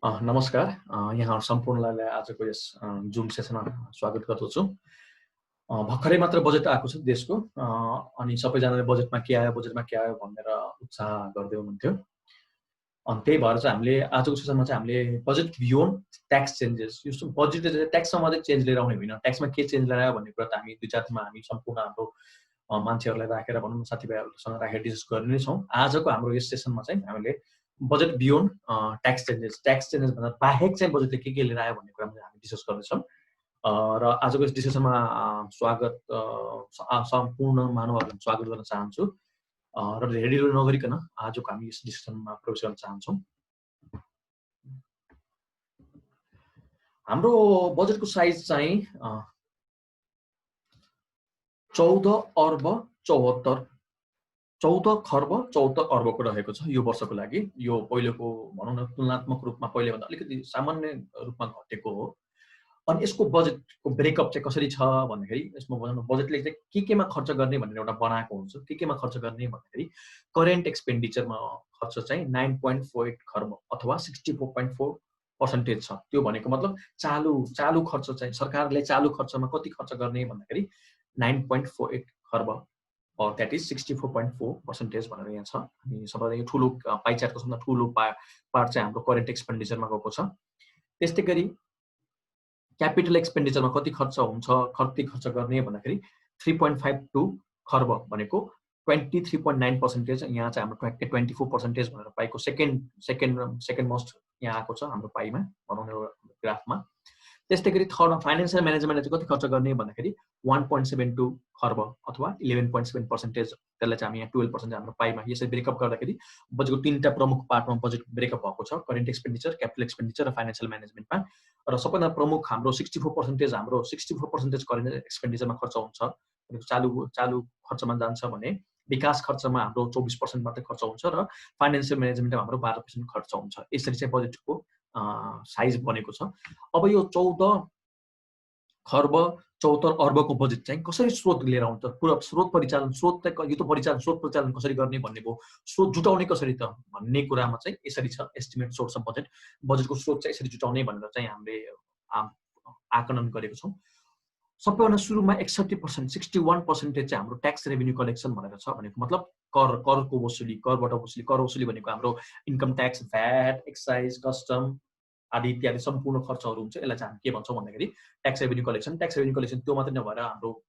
नमस्कार यहाँ सम्पूर्णलाई आजको यस जुम सेसनमा स्वागत गर्दछु। भर्खरै मात्र बजेट आएको छ देशको अनि सबैजनाले बजेटमा के आयो भनेर उत्साह गर्दै हुनुहुन्थ्यो। अनि त्यही भएर चाहिँ हामीले आजको सेसनमा चाहिँ हामीले बजेट बियोन्ड ट्याक्स चेन्जेस यो बजेट ट्याक्समा मात्रै चेन्ज लिएर आउने होइन, ट्याक्समा के चेन्ज लिएर आयो भन्ने कुरा त हामी दुई चार दिनमा हामी सम्पूर्ण हाम्रो मान्छेहरूलाई राखेर भनौँ साथीभाइहरूसँग राखेर डिस्कस गर्ने नै छौँ। आजको हाम्रो यस सेसनमा चाहिँ हामीले बजेट बियोन्ड ट्याक्स चेन्जेस भन्दा बाहेक चाहिँ बजेटले के लिएर आयो भन्ने कुरामा हामी डिस्कस गर्दैछौँ। र आजको यस डिस्कसनमा स्वागत सम्पूर्ण महानुभावहरूलाई स्वागत गर्न चाहन्छु र धेरै ढिलो नगरिकन आजको हामी यस डिस्कसनमा प्रवेश गर्न चाहन्छौँ। हाम्रो बजेटको साइज चाहिँ 14 खर्ब 74 अर्बको रहेको छ यो वर्षको लागि। यो पहिलेको भनौँ न तुलनात्मक रूपमा पहिलेभन्दा अलिकति सामान्य रूपमा घटेको हो। अनि यसको बजेटको ब्रेकअप चाहिँ कसरी छ भन्दाखेरि यसमा भनौँ बजेटले चाहिँ केमा खर्च गर्ने भनेर एउटा बनाएको हुन्छ। केमा खर्च गर्ने भन्दाखेरि करेन्ट एक्सपेन्डिचरमा खर्च चाहिँ 9.48 खर्ब अथवा 64.4% छ। त्यो भनेको मतलब चालु खर्च चाहिँ सरकारले चालु खर्चमा कति खर्च गर्ने भन्दाखेरि 9.48 खर्ब द्याट इज 64.4% भनेर यहाँ छ। अनि सबैले यो ठुलो पाइ चार्टको सबभन्दा ठुलो पार्ट चाहिँ हाम्रो करेन्ट एक्सपेन्डिचरमा गएको छ। त्यस्तै गरी क्यापिटल एक्सपेन्डिचरमा कति खर्च हुन्छ, कति खर्च गर्ने भन्दाखेरि 3.52 खर्ब भनेको 23.9%। यहाँ चाहिँ हाम्रो 24% भनेर पाएको सेकेन्ड मोस्ट यहाँ आएको छ हाम्रो पाइमा भनौँ न ग्राफमा। त्यस्तै गरी थर्डमा फाइनेन्सियल म्यानेजमेन्टले चाहिँ कति खर्च गर्ने भन्दाखेरि 1.72 खर्ब अथवा 11.7%। त्यसलाई चाहिँ हामी यहाँ 12% हाम्रो पाइमा यसरी ब्रेकअप गर्दाखेरि बजेटको तीनटा प्रमुख पार्टमा बजेट ब्रेकअप भएको छ, करेन्ट एक्सपेन्डिचर, क्यापिटल एक्सपेन्डिचर र फाइनेन्सियल म्यानेजमेन्टमा। र सबैभन्दा प्रमुख हाम्रो 64% करेन्ट एक्सपेन्डिचरमा खर्च हुन्छ। चालु खर्चमा जान्छ भने विकास खर्चमा हाम्रो 24% मात्रै खर्च हुन्छ र फाइनेन्सियल म्यानेजमेन्टमा हाम्रो 12% खर्च हुन्छ। यसरी चाहिँ बजेटको साइज बनेको छ। अब यो 14 खर्ब 74 अर्बको बजेट चाहिँ कसरी स्रोत लिएर आउँछ, पुरा स्रोत परिचालन कसरी गर्ने भन्ने भयो। स्रोत जुटाउने कसरी त भन्ने कुरामा चाहिँ यसरी छ एस्टिमेट सोर्स अफ बजेटको स्रोत चाहिँ यसरी जुटाउने भनेर चाहिँ हामीले आकलन गरेको छौँ। सबैभन्दा सुरुमा 61% चाहिँ हाम्रो ट्याक्स रेभेन्यू कलेक्सन भनेर छ। भनेको मतलब करको वसुली, कर वसुली भनेको हाम्रो income tax, VAT, excise, custom आदि इत्यादि सम्पूर्ण खर्चहरू हुन्छ। यसलाई चाहिँ हामी के भन्छौँ भन्दाखेरि ट्याक्स रेभेन्यू कलेक्सन त्यो मात्रै नभएर हाम्रो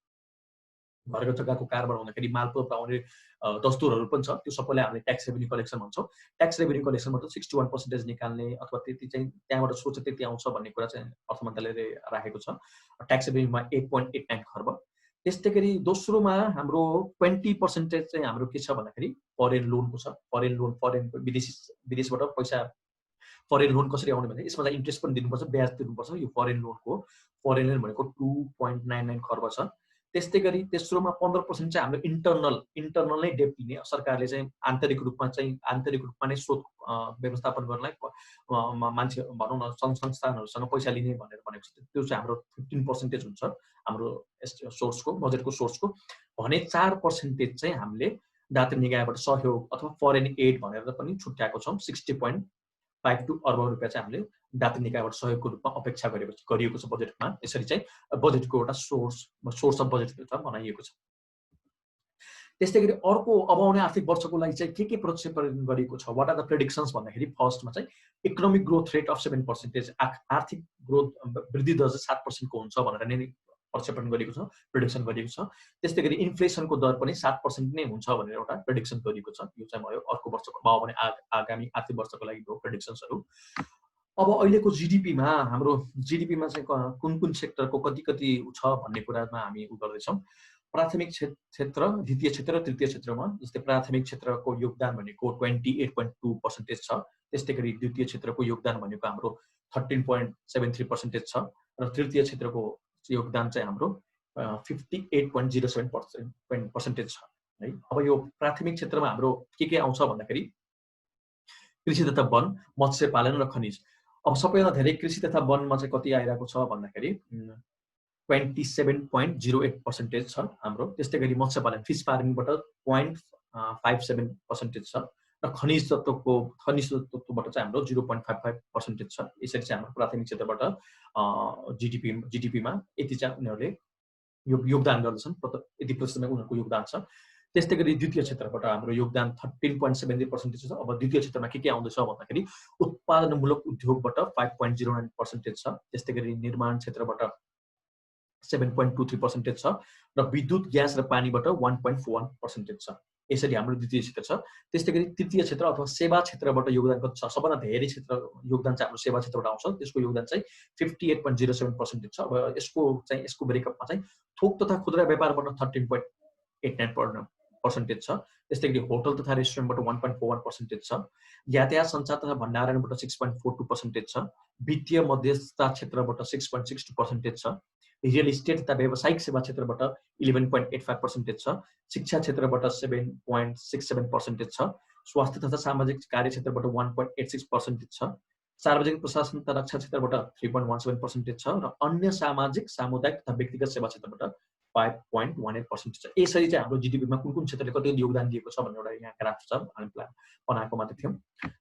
घरको जग्गाको कारोबार हुँदाखेरि मालपोत आउने दस्तुरहरू पनि छ, त्यो सबैलाई हामीले ट्याक्स रेभेन्यू कलेक्सन भन्छौँ। ट्याक्स रेभेन्यू कलेक्सन मतलब 61% निकाल्ने अथवा त्यति चाहिँ त्यहाँबाट सोच त्यति आउँछ भन्ने कुरा चाहिँ अर्थ मन्त्रालयले राखेको छ। ट्याक्स रेभेन्यूमा 8.89 खर्ब। त्यस्तै गरी दोस्रोमा हाम्रो 20% चाहिँ हाम्रो के छ भन्दाखेरि फरेन लोनको छ। फरेन विदेशबाट पैसा फरेन लोन कसरी आउने भने यसमा चाहिँ इन्ट्रेस्ट पनि दिनुपर्छ, ब्याज दिनुपर्छ। यो फरेन लोनको फरेन लोन भनेको 2.99 खर्ब छ। त्यस्तै गरी तेस्रोमा 15% चाहिँ हाम्रो इन्टरनल नै डेट दिने, सरकारले चाहिँ आन्तरिक रूपमा नै स्रोत व्यवस्थापन गर्नलाई मान्छे भनौँ न संस्थानहरूसँग पैसा लिने भनेर भनेको छ। त्यो चाहिँ हाम्रो 15% हुन्छ हाम्रो सोर्सको बजेटको सोर्सको भने 4% चाहिँ हामीले दात्री निकायबाट सहयोग अथवा फरेन एड भनेर पनि छुट्याएको छौँ। 60.52 अर्ब रुपियाँ चाहिँ हामीले दात्री निकायबाट सहयोगको रूपमा अपेक्षा गरिएको छ बजेटमा। यसरी चाहिँ बजेटको एउटा सोर्स अफ बजेट बनाइएको छ। त्यस्तै गरी अर्को अब आउने आर्थिक वर्षको लागि चाहिँ के प्रक्षेपण गरिएको छ, वाट आर द प्रेडिक्सन्स भन्दाखेरि फर्स्टमा चाहिँ इकोनोमिक ग्रोथ रेट अफ 7%, आर्थिक ग्रोथ वृद्धि दर चाहिँ 7% को हुन्छ भनेर नै प्रक्षेपण गरिएको छ, प्रेडिक्सन गरिएको छ। त्यस्तै गरी इन्फ्लेसनको दर पनि 7% नै हुन्छ भनेर एउटा प्रेडिक्सन गरिएको छ। यो चाहिँ भयो अर्को वर्षको भयो भने आगामी आर्थिक वर्षको लागि भयो प्रेडिक्सन्सहरू। अब अहिलेको जिडिपीमा चाहिँ कुन सेक्टरको कति छ भन्ने कुरामा हामी गर्दैछौँ। प्राथमिक क्षेत्र, द्वितीय क्षेत्र र तृतीय क्षेत्रमा जस्तै प्राथमिक क्षेत्रको योगदान भनेको 28.2% छ। त्यस्तै गरी द्वितीय क्षेत्रको योगदान भनेको हाम्रो 13.73% छ र तृतीय क्षेत्रको योगदान चाहिँ हाम्रो 58.07% छ है। अब यो प्राथमिक क्षेत्रमा हाम्रो के आउँछ भन्दाखेरि कृषि तथा वन, मत्स्य पालन र खनिज। अब सबैभन्दा धेरै कृषि तथा वनमा चाहिँ कति आइरहेको छ भन्दाखेरि 27.08% छ हाम्रो। त्यस्तै गरी मत्स्य पालन फिस फार्मिङबाट 0.57% छ र खनिज तत्त्वबाट चाहिँ हाम्रो 0.55% छ। यसरी चाहिँ हाम्रो प्राथमिक क्षेत्रबाट जिडिपीमा यति चाहिँ उनीहरूले योगदान गर्दछन्, यति प्रतिशतमा उनीहरूको योगदान छ। त्यस्तै गरी द्वितीय क्षेत्रबाट हाम्रो योगदान 13.73% छ। अब द्वितीय क्षेत्रमा के आउँदैछ भन्दाखेरि उत्पादनमूलक उद्योगबाट 5.09% छ। त्यस्तै गरी निर्माण क्षेत्रबाट 7.23% छ र विद्युत, ग्यास र पानीबाट 1.41% छ। यसरी हाम्रो द्वितीय क्षेत्र छ। त्यस्तै गरी तृतीय क्षेत्र अथवा सेवा क्षेत्रबाट योगदान कति छ? सबभन्दा धेरै क्षेत्र योगदान चाहिँ हाम्रो सेवा क्षेत्रबाट आउँछ। त्यसको योगदान चाहिँ 58.07% छ। अब यसको ब्रेकअपमा चाहिँ थोक तथा खुद्रा व्यापारबाट 13.89% छ। त्यस्तै गरी होटल तथा रेस्टुरेन्टबाट 1.41% छ। यातायात सञ्चार तथा भण्डारणबाट 6.42% छ। वित्तीय मध्यस्थता क्षेत्रबाट 6.62% छ। रियल इस्टेट तथा व्यावसायिक सेवा क्षेत्रबाट 11.85% छ। शिक्षा क्षेत्रबाट 7.67% छ। स्वास्थ्य तथा सामाजिक कार्य क्षेत्रबाट 1.86% छ। सार्वजनिक प्रशासन तथा रक्षा क्षेत्रबाट 3.17% छ र अन्य सामाजिक, सामुदायिक तथा व्यक्तिगत सेवा क्षेत्रबाट 5.18% छ। यसरी चाहिँ हाम्रो जिडिपीमा कुन कुन क्षेत्रले कति योगदान दिएको छ भन्ने एउटा यहाँ ग्राफ छ, हामी बनाएको मात्र थियौँ।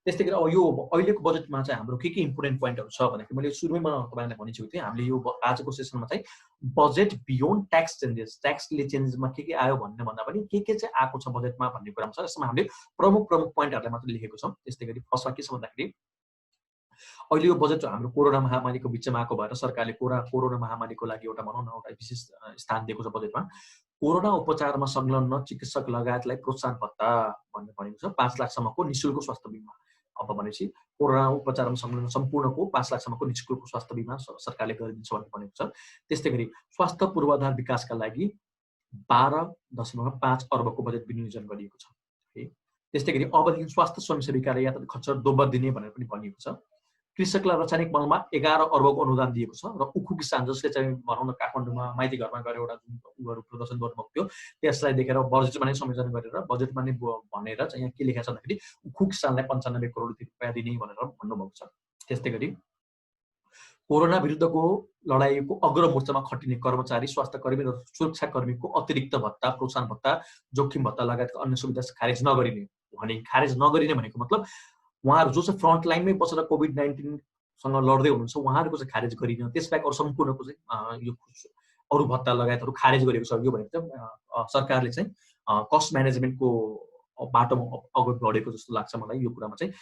त्यस्तै गरी अब यो अहिलेको बजेटमा चाहिँ हाम्रो के इम्पोर्टेन्ट पोइन्टहरू छ भन्दाखेरि मैले सुरुमै तपाईँलाई भनिसकेको थिएँ, हामीले यो आजको सेसनमा चाहिँ बजेट बियोन्ड ट्याक्स चेन्जेस, ट्याक्सले चेन्जेसमा के आयो भन्ने भन्दा पनि के चाहिँ आएको छ बजेटमा भन्ने कुरामा छ। यसमा हामीले प्रमुख पोइन्टहरूलाई मात्र लेखेको छौँ। त्यस्तै गरी फर्स्टमा के छ भन्दाखेरि अहिले यो बजेट हाम्रो कोरोना महामारीको बिचमा आएको भएर सरकारले कोरोना महामारीको लागि एउटा भनौँ न एउटा विशेष स्थान दिएको छ बजेटमा। कोरोना उपचारमा संलग्न चिकित्सक लगायतलाई प्रोत्साहन भत्ता भन्ने भनेको छ। 5 लाखसम्मको निःशुल्क स्वास्थ्य बिमा। अब भनेपछि कोरोना उपचारमा संलग्न सम्पूर्णको 5 लाखसम्मको निःशुल्क स्वास्थ्य बिमा सरकारले गरिदिन्छ भन्ने भनेको छ। त्यस्तै गरी स्वास्थ्य पूर्वाधार विकासका लागि 12.5 अर्बको बजेट विनियोजन गरिएको छ। त्यस्तै गरी अबदेखि स्वास्थ्य स्वयंसेवी कार्य यातायात खर्च दोब्बर दिने भनेर पनि भनिएको छ। कृषकलाई रासायनिक मलमा 11 अर्बको अनुदान दिएको छ र उखु किसान जसले चाहिँ भनौँ न काठमाडौँमा माइती घरमा गएर एउटा जुन उनीहरू प्रदर्शन गर्नुभएको थियो त्यसलाई देखेर बजेटमा नै संयोजन गरेर बजेटमा नै भनेर चाहिँ यहाँ के लेखेको छ भन्दाखेरि उखु किसानलाई 95 करोड रुपियाँ दिने भनेर भन्नुभएको छ। त्यस्तै गरी कोरोना विरुद्धको लडाइँको अग्रमोर्चामा खटिने कर्मचारी, स्वास्थ्यकर्मी र सुरक्षाकर्मीको अतिरिक्त भत्ता, प्रोत्साहन भत्ता, जोखिम भत्ता लगायतका अन्य सुविधा खारेज नगरिने भनेको मतलब उहाँहरू जो चाहिँ फ्रन्ट लाइनमै बसेर कोभिड-19सँग लड्दै हुनुहुन्छ उहाँहरूको चाहिँ खारेज गरिने, त्यसबाहेक अरू सम्पूर्णको चाहिँ यो अरू भत्ता लगायतहरू खारेज गरेको छ। यो भनेको चाहिँ सरकारले चाहिँ कस्ट म्यानेजमेन्टको बाटोमा अगाडि बढेको जस्तो लाग्छ मलाई। यो कुरामा चाहिँ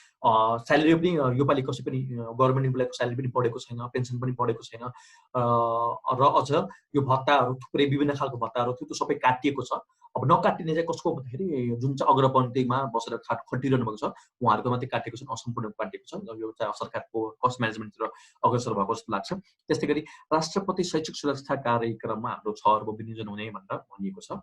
स्यालेरी पनि योपालि कसै पनि गभर्मेन्ट इम्प्लोइको स्यालेरी पनि बढेको छैन, पेन्सन पनि बढेको छैन र अझ यो भत्ताहरू थुप्रै विभिन्न खालको भत्ताहरू थियो त्यो सबै काटिएको छ। अब नकाटिने चाहिँ कसको भन्दाखेरि जुन चाहिँ अग्रपन्थीमा बसेर खटिरहनु भएको छ उहाँहरूको मात्रै काटिएको छ, असम्पूर्ण काटिएको छ। यो चाहिँ सरकारको कस्ट म्यानेजमेन्टतिर अग्रसर भएको जस्तो लाग्छ। त्यस्तै गरी राष्ट्रपति शैक्षिक सुरक्षा कार्यक्रममा हाम्रो 6 अर्ब विनियोजन हुने भनेर भनिएको छ।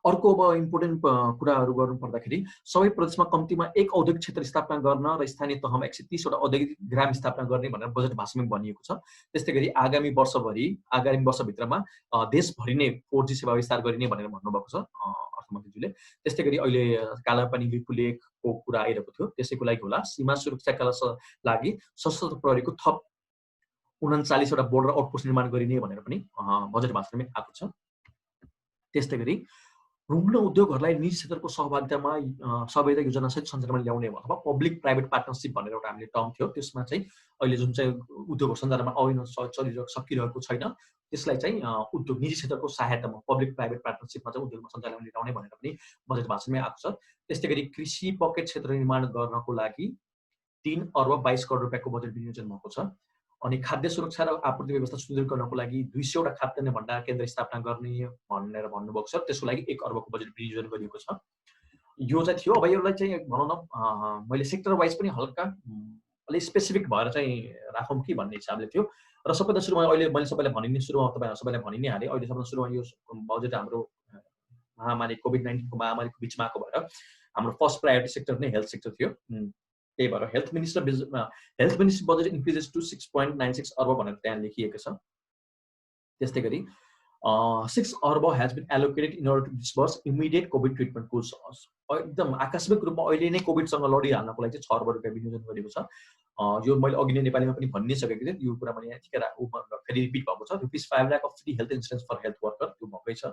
अर्को अब इम्पोर्टेन्ट कुराहरू गर्नु पर्दाखेरि सबै प्रदेशमा कम्तीमा 1 औद्योगिक क्षेत्र स्थापना गर्न र स्थानीय तहमा 130 वटा औद्योगिक ग्राम स्थापना गर्ने भनेर बजेट भाषणमा भनिएको छ। त्यस्तै गरी आगामी वर्षभित्रमा देशभरि नै 4G सेवा विस्तार गरिने भनेर भन्नुभएको छ अर्थमन्त्रीज्यूले। त्यस्तै गरी अहिले कालापानी विपुलेखको कुरा आइरहेको थियो, त्यसैको लागि होला सीमा सुरक्षाका लागि सशस्त्र प्रहरीको थप 39 वटा बोर्डर आउटपोस्ट निर्माण गरिने भनेर पनि बजेट भाषणमै आएको छ। त्यस्तै गरी रुग्ण उद्योगहरूलाई निजी क्षेत्रको सहभागिता योजनासहित सञ्चालनमा ल्याउने अथवा पब्लिक प्राइभेट पार्टनरसिप भनेर एउटा हामीले टर्म थियो, त्यसमा चाहिँ अहिले जुन चाहिँ उद्योगहरू सञ्चालनमा सकिरहेको छैन त्यसलाई चाहिँ उद्योग निजी क्षेत्रको सहायतामा पब्लिक प्राइभेट पार्टनरसिपमा चाहिँ उद्योगमा सञ्चालनमा ल्याउने भनेर पनि बजेट भाषणमै आएको छ। त्यस्तै गरी कृषि पकेट क्षेत्र निर्माण गर्नको लागि 3 अर्ब 22 करोड रुपियाँको बजेट विनियोजन भएको छ। अनि खाद्य सुरक्षा र आपूर्ति व्यवस्था सुदृढ गर्नको लागि 200 वटा खाद्यान्न भण्डार केन्द्र स्थापना गर्ने भनेर भन्नुभएको छ। त्यसको लागि 1 अर्बको बजेट विनियोजन गरिएको छ। यो चाहिँ थियो। अब यसलाई चाहिँ भनौँ न मैले सेक्टर वाइज पनि हल्का अलिक स्पेसिफिक भएर चाहिँ राखौँ कि भन्ने हिसाबले थियो र सबैभन्दा सुरुमा अहिले मैले सबैलाई भनिने सबैलाई भनि नै हालेँ। अहिले सबभन्दा सुरुमा यो बजेट हाम्रो महामारी कोभिड-19को महामारीको बिचमा आएको भएर हाम्रो फर्स्ट प्रायोरिटी सेक्टर नै हेल्थ सेक्टर थियो। त्यही भएर health minister budget increases to 6.96 अर्ब भनेर त्यहाँ लेखिएको छ। त्यस्तै गरी 6 अर्ब has been allocated in order to disburse immediate covid treatment course. एकदम आकस्मिक रूपमा अहिले नै कोभिडसँग लडिहाल्नको लागि चाहिँ 6 अर्ब रुपियाँ विनियोजन गरेको छ। यो मैले अघि नै नेपालीमा पनि भनिसकेको थिएँ, यो कुरा मैले ठिकै फेरि रिपिट भएको छ। ₹5 lakh of free health insurance for health worker, त्यो भएकै छ।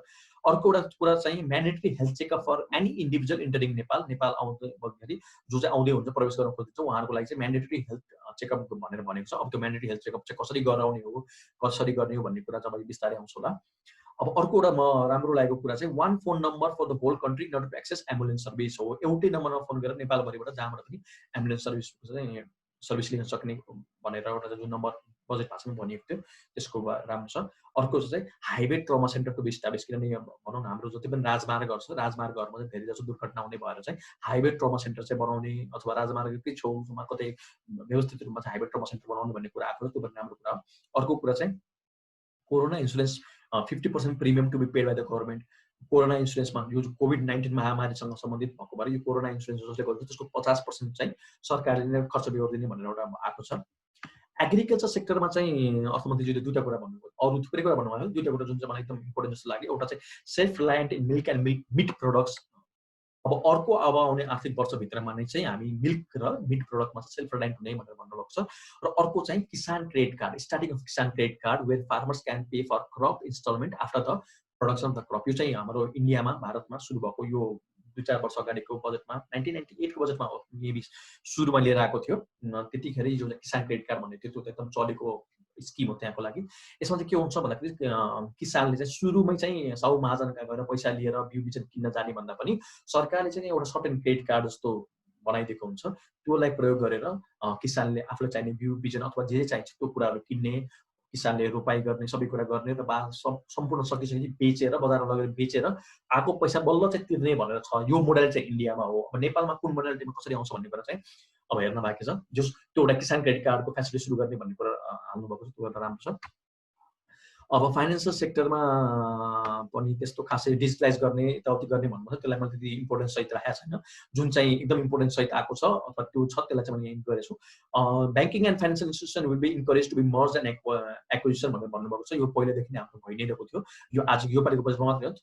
अर्को एउटा कुरा चाहिँ mandatory health checkup for any individual entering Nepal आउँदै भन्दाखेरि जो चाहिँ आउँदै हुन्छ प्रवेश गर्न खोज्छ उहाँहरूको लागि चाहिँ म्यान्डेटरी हेल्थ चेकअप भनेर भनेको छ। अब त्यो म्यान्डेटरी हेल्थ चेकअप चाहिँ कसरी गराउने हो, कसरी गर्ने हो भन्ने कुरा चाहिँ बिस्तारै आउँछ होला। अब अर्को एउटा राम्रो लागेको कुरा चाहिँ one phone number for the whole country in order to access ambulance service हो। एउटै नम्बरमा फोन गरेर नेपालभरिबाट जहाँबाट पनि एम्बुलेन्स सर्भिस लिन सक्ने भनेर एउटा जुन नम्बर बजेट भाषामा भनिएको थियो त्यसको राम्रो छ। अर्को चाहिँ highway trauma centre to be establish, किनभने भनौँ न हाम्रो जति पनि राजमार्गहरू छ राजमार्गहरूमा चाहिँ धेरै जसो दुर्घटना हुने भएर चाहिँ हाइवे ट्रमा सेन्टर चाहिँ बनाउने अथवा राजमार्गकै छेउमा कतै व्यवस्थित रूपमा चाहिँ हाइवे ट्रमा सेन्टर बनाउने भन्ने कुरा आएको छ, त्यो पनि राम्रो कुरा हो। अर्को कुरा चाहिँ corona insurance 50% premium to be paid by the government. Corona इन्सुरेन्समा यो महामारी महामारीसँग सम्बन्धित भएको भएर यो कोरोना इन्सुरेन्स जसले गर्छ त्यसको 50% चाहिँ सरकारले नै खर्च बेहोरिदिने भनेर एउटा आएको छ। एग्रिकल्चर सेक्टरमा चाहिँ अर्थमन्त्रीजीले दुईवटा कुरा भन्नुभयो, अरू थुप्रै कुरा भन्नुभयो, दुईवटा कुरा जुन चाहिँ मलाई एकदम इम्पोर्टेन्ट जस्तो लाग्यो। एउटा चाहिँ self reliant in milk and meat products. अब अर्को अब आउने आर्थिक वर्षभित्रमा नै चाहिँ हामी मिल्क र मिट प्रोडक्टमा चाहिँ सेल्फ रिलायन्ट हुने भनेर भन्नुभएको छ। र अर्को चाहिँ Kisan credit card, starting of Kisan credit card where farmers can pay for crop installment after the production of the crop. यो चाहिँ हाम्रो इन्डियामा भारतमा सुरु भएको यो 2-4 वर्ष अगाडिको बजेटमा 1998 को बजेटमा मेबी सुरुमा लिएर आएको थियो। त्यतिखेर यो किसान क्रेडिट कार्ड भन्ने थियो, त्यो एकदम चलेको स्किम हो त्यहाँको लागि। यसमा चाहिँ के हुन्छ भन्दाखेरि किसानले चाहिँ सुरुमै चाहिँ साउ महाजनका गएर पैसा लिएर बिउ बिजन किन्न जाने भन्दा पनि सरकारले चाहिँ एउटा सर्टेन क्रेडिट कार्ड जस्तो बनाइदिएको हुन्छ, त्योलाई प्रयोग गरेर किसानले आफूलाई चाहिने बिउ बिजन अथवा जे चाहिन्छ त्यो कुराहरू किन्ने, किसानले रोपाई गर्ने, सबै कुरा गर्ने र सम्पूर्ण सकिसकेपछि बेचेर बजारमा लगेर बेचेर आएको पैसा बल्ल चाहिँ तिर्ने भनेर छ। यो मोडल चाहिँ इन्डियामा हो। अब नेपालमा कुन मोडलिटीमा कसरी आउँछ भन्ने कुरा चाहिँ अब हेर्न बाँकी छ। त्यो एउटा किसान क्रेडिट कार्डको फेसिलिटी सुरु गर्ने भन्ने कुरा हाल्नुभएको छ, त्यो एउटा राम्रो छ। अब फाइनेन्सियल सेक्टरमा पनि त्यस्तो खासै डिजिटलाइज गर्ने यताउति गर्ने भन्नु छ, त्यसलाई मैले त्यति इम्पोर्टेन्स सहित राखेको छैन। जुन चाहिँ एकदम इम्पोर्टेन्स सहित आएको छ अथवा त्यो छ त्यसलाई चाहिँ मैले इन्करेज छु। Banking and financial institution will be encourage to be merge and acquisition भनेर भन्नुभएको छ। यो पहिलेदेखि नै हाम्रो भइ नै रहेको थियो। यो आज यो पालिको बजेटमा मात्रै हो,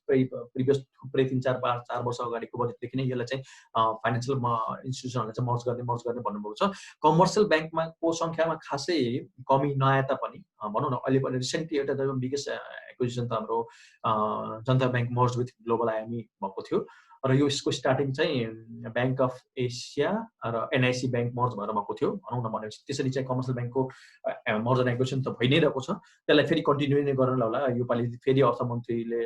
प्रिभियस थुप्रै 3-4 वर्ष अगाडिको बजेटदेखि नै यसलाई चाहिँ फाइनेन्सियल इन्स्टिट्युसनहरूलाई चाहिँ मर्ज गर्ने भन्नुभएको छ। कमर्सियल ब्याङ्कमा को सङ्ख्यामा खासै कमी नआए तापनि भनौँ न अहिले पनि रिसेन्टली एउटा बिगेस्ट एक्विजिसन त हाम्रो जनता bank merge with global IME भएको थियो र यो यसको स्टार्टिङ चाहिँ ब्याङ्क अफ एसिया र एनआइसी ब्याङ्क मर्ज भएर भएको थियो भनौँ न। भनेपछि त्यसरी चाहिँ कमर्सियल ब्याङ्कको मर्ज एन्ड एक्विजिसन त भइ नै रहेको छ, त्यसलाई फेरि कन्टिन्यू नै गर्न होला। योपालि फेरि अर्थमन्त्रीले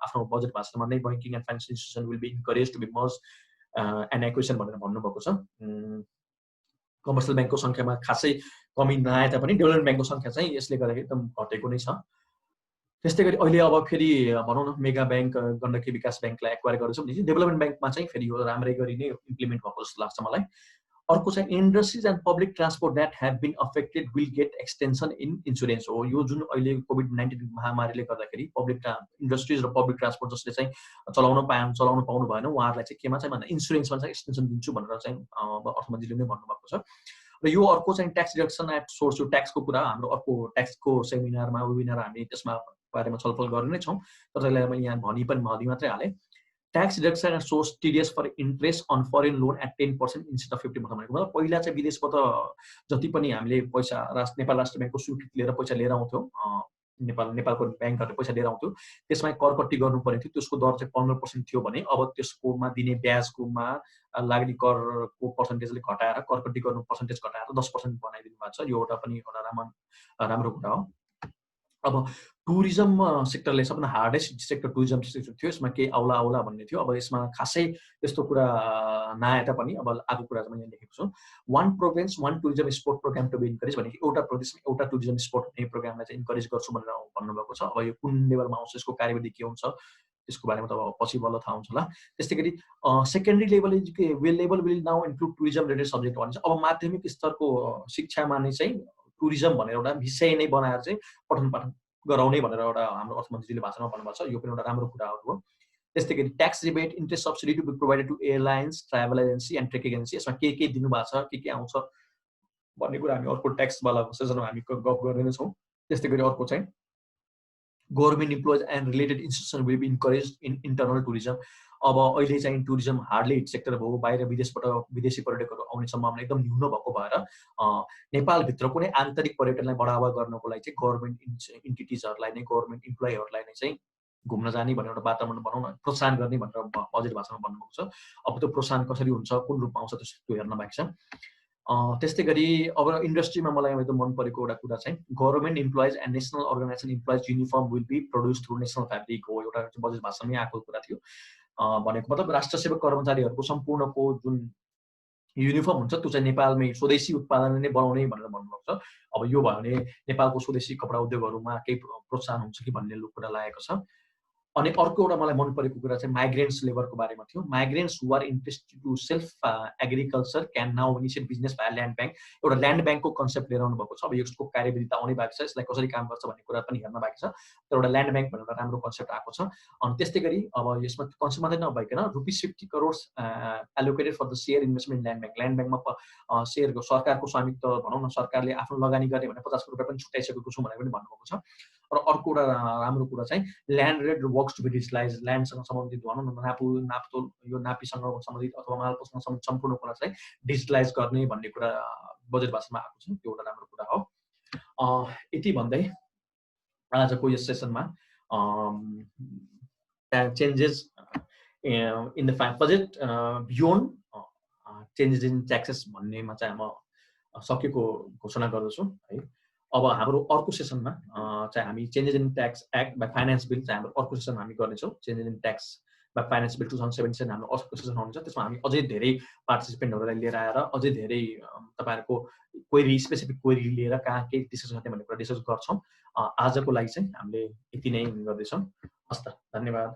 आफ्नो बजेट भाषणमा नै banking and financial institution will be encourage to be merge and acquisition भनेर भन्नुभएको छ। कमर्सियल ब्याङ्कको सङ्ख्यामा खासै कमी नआए तापनि डेभलपमेन्ट ब्याङ्कको सङ्ख्या चाहिँ यसले गर्दाखेरि एकदम घटेको नै छ। त्यस्तै गरी अहिले अब फेरि भनौँ न मेगा ब्याङ्क गण्डकी विकास ब्याङ्कलाई एक्वायर गरेको छ भने डेभलपमेन्ट ब्याङ्कमा चाहिँ फेरि यो राम्रै गरी नै इम्प्लिमेन्ट भएको जस्तो लाग्छ मलाई। अर्को चाहिँ industries and public transport that have been affected will get extension in insurance हो। यो जुन अहिले कोभिड-19 महामारीले गर्दाखेरि पब्लिक इन्डस्ट्रिज र पब्लिक ट्रान्सपोर्ट जसले चाहिँ चलाउन पाउनु भएन उहाँहरूलाई चाहिँ केमा चाहिँ भन्दा इन्सुरेन्समा चाहिँ एक्सटेन्सन दिन्छु भनेर चाहिँ अर्थमन्त्रीले नै भन्नुभएको छ। र यो अर्को चाहिँ ट्याक्स डिडक्सन एट सोर्स, यो ट्याक्सको कुरा हाम्रो अर्को ट्याक्सको सेमिनारमा वेबिनार हामी त्यसमा बारेमा छलफल गर्ने नै छौँ, तर त्यसलाई मैले यहाँ भनि मात्रै हालेँ। Tax deduction and source TDS for interest on foreign loan at 10% instead of 50% भनेको मतलब पहिला चाहिँ विदेशबाट जति पनि हामीले पैसा नेपाल राष्ट्र ब्याङ्कको स्वीकृति लिएर पैसा लिएर आउँथ्यौँ, नेपालको ब्याङ्कहरूले पैसा लिएर आउँथ्यो, त्यसमा करकट्टी गर्नुपर्ने थियो। त्यसको दर चाहिँ 15% थियो भने अब त्यसकोमा दिने ब्याजकोमा लाग्ने करको पर्सेन्टेजले घटाएर करकट्टी गर्नु पर्सेन्टेज घटाएर 10% बनाइदिनु भएको छ। यो एउटा पनि एउटा राम्रो कुरा हो। अब टुरिज्म सेक्टरले सबभन्दा हार्डेस्ट सेक्टर टुरिज्म सेक्टर थियो, यसमा केही आउला भन्ने थियो। अब यसमा खासै त्यस्तो कुरा नआए तापनि अब आएको कुरा चाहिँ मैले लेखेको छु। One province one tourism sport program to be encourage भनेको एउटा प्रदेशमा एउटा टुरिज्म स्पोर्ट हुने प्रोग्रामलाई चाहिँ इन्करेज गर्छु भनेर भन्नुभएको छ। अब यो कुन लेभलमा आउँछ, यसको कार्यविधि के हुन्छ त्यसको बारेमा त अब पछि बल्ल थाहा हुन्छ होला। त्यस्तै गरी secondary level will now include tourism related subject भन्छ। अब माध्यमिक स्तरको शिक्षामा नै चाहिँ टुरिज्म भनेर एउटा विषय नै बनाएर चाहिँ पठन पाठन गराउने भनेर एउटा हाम्रो अर्थमन्त्रीले भाषणमा भन्नुभएको छ। यो पनि एउटा राम्रो कुराहरू हो। त्यस्तै गरी tax rebate interest subsidy to be provided to airlines, travel agency and trek agency, यसमा के दिनुभएको छ, के आउँछ भन्ने कुरा हामी अर्को ट्याक्सवाला सेसनमा हामी गफ गर्ने नै छौँ। त्यस्तै गरी अर्को चाहिँ government employees and related institution will be encourage in internal tourism. अब अहिले चाहिँ टुरिज्म हार्डली हिट सेक्टर भयो, बाहिर विदेशबाट विदेशी पर्यटकहरू आउने सम्भावना एकदम न्यून भएको भएर नेपालभित्र कुनै आन्तरिक पर्यटनलाई बढावा गर्नको लागि चाहिँ गभर्मेन्ट इन्टिटिजहरूलाई नै, गभर्मेन्ट इम्प्लोइहरूलाई नै चाहिँ घुम्न जाने भन्ने एउटा वातावरण बनाउन, प्रोत्साहन गर्ने भनेर बजेट भाषामा भन्नुभएको छ। अब त्यो प्रोत्साहन कसरी हुन्छ, कुन रूपमा आउँछ त्यो हेर्न बाँकी छ। त्यस्तै गरी अब इन्डस्ट्रीमा मलाई एकदम मन परेको एउटा कुरा चाहिँ government employees and national organisation employees uniform will be produce through national fabric हो, एउटा बजेट भाषणमै आएको कुरा थियो। भनेको मतलब राष्ट्र सेवक कर्मचारीहरूको सम्पूर्णको जुन युनिफर्म हुन्छ त्यो चाहिँ नेपालमै स्वदेशी उत्पादन नै बनाउने भनेर भन्नुभएको छ। अब यो भयो भने नेपालको स्वदेशी कपडा उद्योगहरूमा केही प्रोत्साहन हुन्छ कि भन्ने कुरा लागेको छ। अनि अर्को एउटा मलाई मन परेको कुरा चाहिँ माइग्रेन्ट्स लेबरको बारेमा थियो। Migrants who are interested to self agriculture can now initiate business by land bank, एउटा ल्यान्ड ब्याङ्कको कन्सेप्ट लिएर आउनु भएको छ। अब यसको कार्यविधि त आउनै बाँकी छ, यसलाई कसरी काम गर्छ भन्ने कुरा पनि हेर्न बाँकी छ। तर एउटा ल्यान्ड ब्याङ्क भनेर राम्रो कन्सेप्ट आएको छ। अनि त्यस्तै गरी अब यसमा कन्सेप्ट मात्रै नभइकन ₹50 crore allocated for the share investment land bank, land ब्याङ्कमा सेयरको सरकारको स्वामित्व भनौँ न, सरकारले आफ्नो लगानी गर्ने भने 50 करोड रुपियाँ पनि छुट्याइसकेको छु भनेर पनि भन्नुभएको छ। र अर्को एउटा राम्रो कुरा चाहिँ land rate works to be digitalise, ल्यान्डसँग सम्बन्धित भनौँ न, नापतोल यो नापीसँग सम्बन्धित अथवा मालपोतसँग सम्बन्धित सम्पूर्ण कुरा चाहिँ डिजिटलाइज गर्ने भन्ने कुरा बजेट भाषणमा आएको छ। त्यो एउटा राम्रो कुरा हो। यति भन्दै आजको यस सेसनमा changes in the budget beyond changes in taxes भन्नेमा चाहिँ म सकेको घोषणा गर्दछु है। अब हाम्रो अर्को सेसनमा चाहिँ हामी changes in tax act by finance bill चाहिँ हाम्रो अर्को सेसन हामी गर्नेछौँ। Changes in tax by finance bill 2017 हाम्रो अर्को सेसन हुनेछ। त्यसमा हामी अझै धेरै पार्टिसिपेन्टहरूलाई लिएर आएर अझै धेरै तपाईँहरूको क्वेरी, स्पेसिफिक क्वेरी लिएर कहाँ के डिस्कस गर्ने भन्ने कुरा डिस्कस गर्छौँ। आजको लागि चाहिँ हामीले यति नै गर्दैछौँ। हस् त, धन्यवाद।